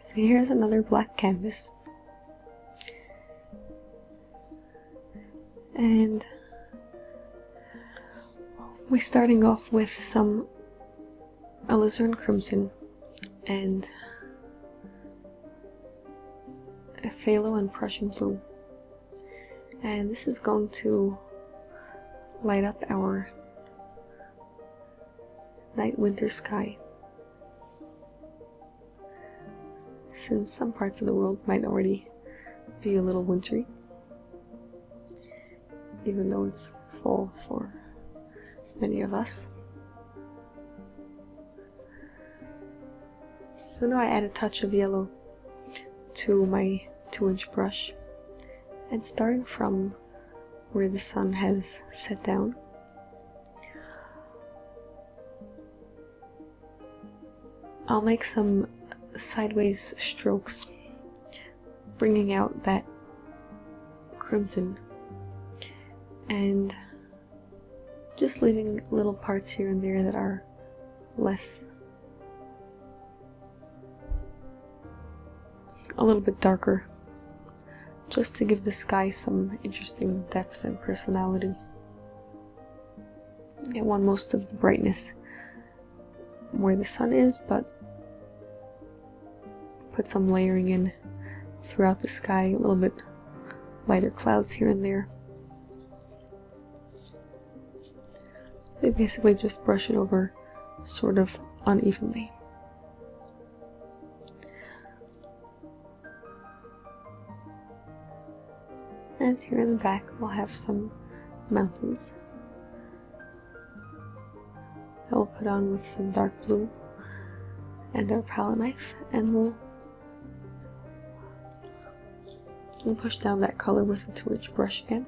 So here's another black canvas, and we're starting off with some alizarin crimson and a phthalo and Prussian blue, and this is going to light up our night winter sky, since some parts of the world might already be a little wintry, even though it's fall for many of us. So now I add a touch of yellow to my 2-inch brush, and starting from where the sun has set down, I'll make some sideways strokes, bringing out that crimson and just leaving little parts here and there that are a little bit darker, just to give the sky some interesting depth and personality. I want most of the brightness where the sun is, but put some layering in throughout the sky, a little bit lighter clouds here and there. So you basically just brush it over sort of unevenly. And here in the back we'll have some mountains that we'll put on with some dark blue and our palette knife, and we'll push down that color with the 2-inch brush again.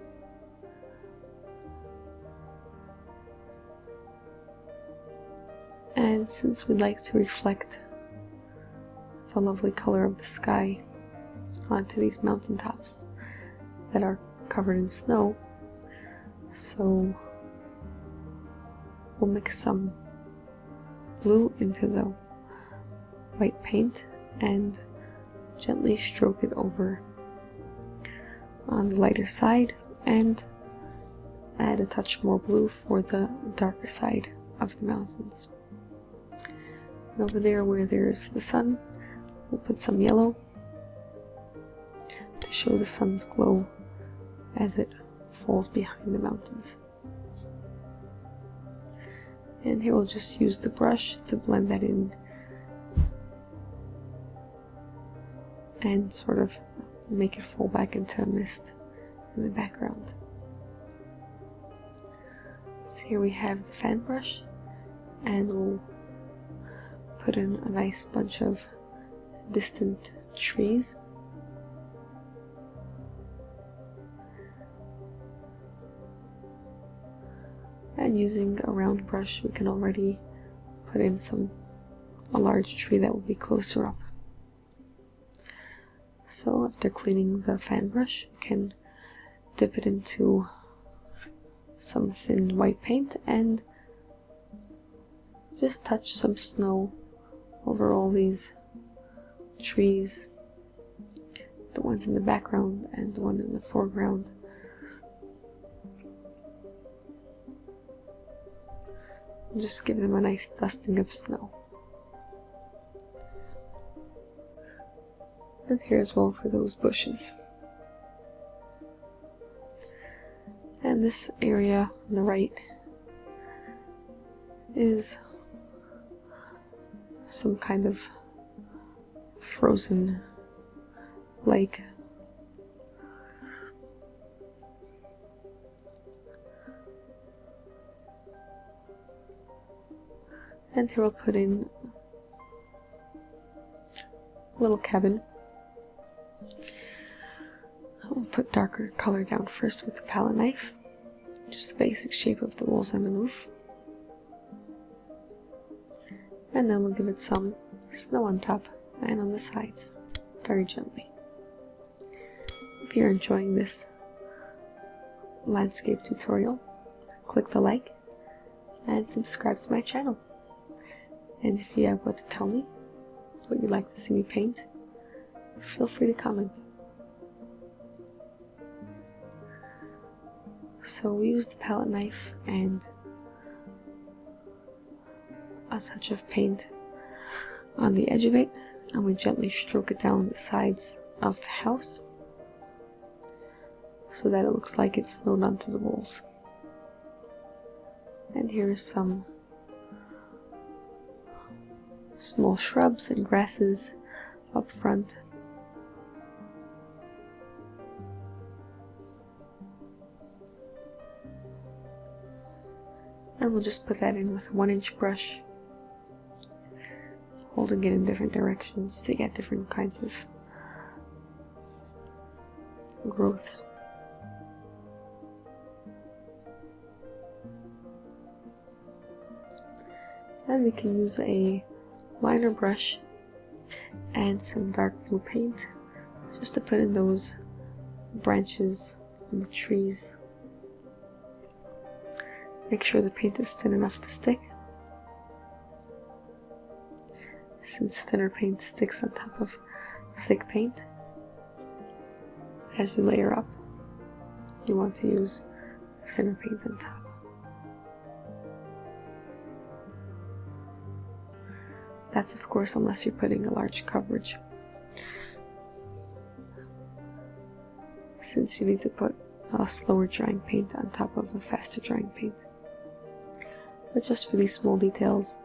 And since we'd like to reflect the lovely color of the sky onto these mountaintops that are covered in snow, so we'll mix some blue into the white paint and gently stroke it over on the lighter side, and add a touch more blue for the darker side of the mountains. And over there where there's the sun, we'll put some yellow to show the sun's glow as it falls behind the mountains. And here we'll just use the brush to blend that in and sort of make it fall back into a mist in the background. So here we have the fan brush, and we'll put in a nice bunch of distant trees. And using a round brush, we can already put in a large tree that will be closer up. So after cleaning the fan brush, you can dip it into some thin white paint and just touch some snow over all these trees, the ones in the background and the one in the foreground. And just give them a nice dusting of snow. And here as well for those bushes. And this area on the right is some kind of frozen lake. And here we'll put in a little cabin. We'll put darker color down first with the palette knife, just the basic shape of the walls and the roof. And then we'll give it some snow on top and on the sides, very gently. If you're enjoying this landscape tutorial, click the like and subscribe to my channel. And if you have what to tell me, what you'd like to see me paint, feel free to comment. So we use the palette knife and a touch of paint on the edge of it, and we gently stroke it down the sides of the house so that it looks like it's snowed onto the walls. And here is some small shrubs and grasses up front. And we'll just put that in with a 1-inch brush, holding it in different directions to get different kinds of growths. And we can use a liner brush and some dark blue paint just to put in those branches and the trees. Make sure the paint is thin enough to stick, since thinner paint sticks on top of thick paint. As you layer up, you want to use thinner paint on top. That's of course unless you're putting a large coverage, since you need to put a slower drying paint on top of a faster drying paint. But just for these small details,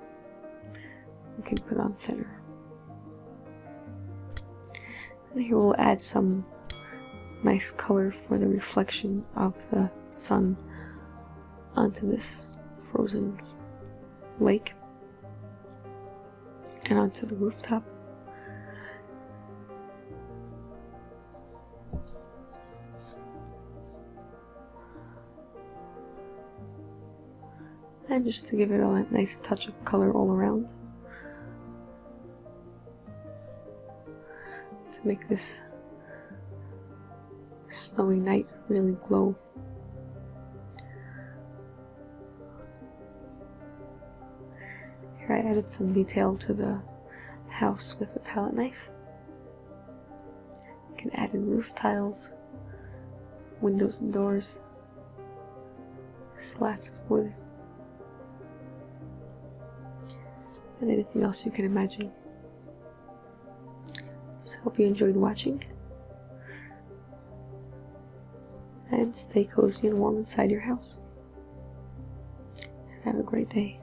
you can put on thinner. And here we'll add some nice color for the reflection of the sun onto this frozen lake and onto the rooftop. And just to give it a nice touch of color all around, to make this snowy night really glow. Here I added some detail to the house with a palette knife. You can add in roof tiles, windows and doors, slats of wood, and anything else you can imagine. So I hope you enjoyed watching, and stay cozy and warm inside your house. Have a great day.